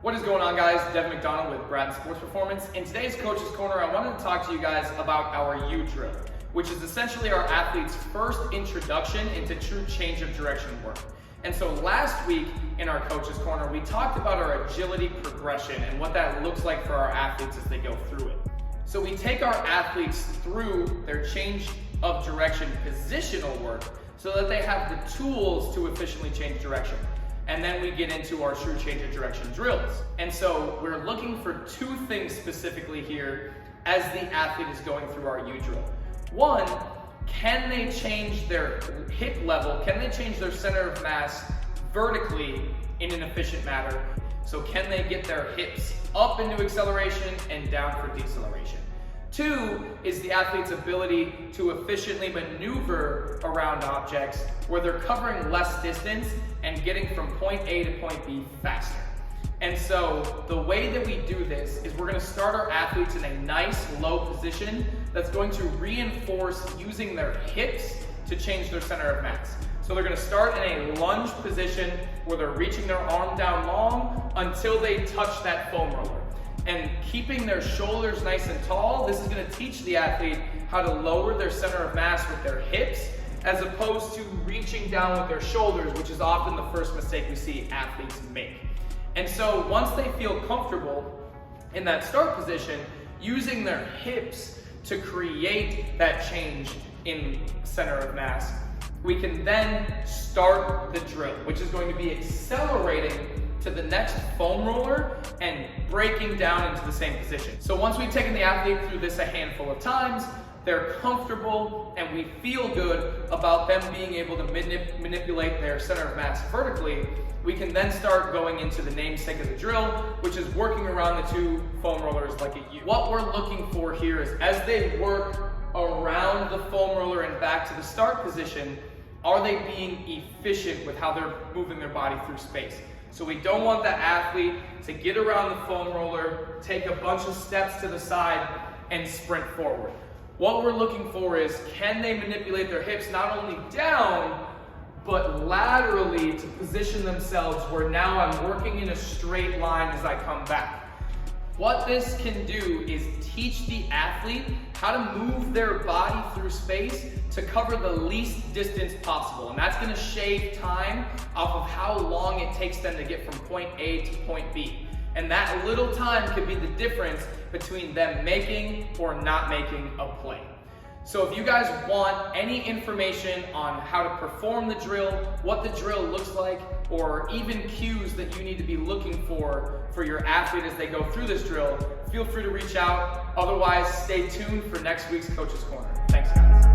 What is going on, guys? Devin McDonald with Brad Sports Performance. In today's Coach's Corner, I wanted to talk to you guys about our U drill, which is essentially our athletes' first introduction into true change of direction work. And so last week in our Coach's Corner, we talked about our agility progression and what that looks like for our athletes as they go through it. So we take our athletes through their change of direction positional work so that they have the tools to efficiently change direction. And then we get into our true change of direction drills. And so we're looking for two things specifically here as the athlete is going through our U drill. One, can they change their hip level? Can they change their center of mass vertically in an efficient manner? So can they get their hips up into acceleration and down for deceleration? Two is the athlete's ability to efficiently maneuver around objects where they're covering less distance and getting from point A to point B faster. And so the way that we do this is we're going to start our athletes in a nice low position that's going to reinforce using their hips to change their center of mass. So they're going to start in a lunge position where they're reaching their arm down long until they touch that foam roller. And keeping their shoulders nice and tall, this is going to teach the athlete how to lower their center of mass with their hips as opposed to reaching down with their shoulders, which is often the first mistake we see athletes make. And so once they feel comfortable in that start position, using their hips to create that change in center of mass, we can then start the drill, which is going to be accelerating to the next foam roller and breaking down into the same position. So once we've taken the athlete through this a handful of times, they're comfortable and we feel good about them being able to manipulate their center of mass vertically, we can then start going into the namesake of the drill, which is working around the two foam rollers like a U. What we're looking for here is as they work around the foam roller and back to the start position, are they being efficient with how they're moving their body through space? So we don't want the athlete to get around the foam roller, take a bunch of steps to the side, and sprint forward. What we're looking for is, can they manipulate their hips not only down, but laterally to position themselves where now I'm working in a straight line as I come back. What this can do is teach the athlete how to move their body through space to cover the least distance possible. And that's gonna shave time off of how long it takes them to get from point A to point B. And that little time could be the difference between them making or not making a play. So if you guys want any information on how to perform the drill, what the drill looks like, or even cues that you need to be looking for your athlete as they go through this drill, feel free to reach out. Otherwise, stay tuned for next week's Coach's Corner. Thanks, guys.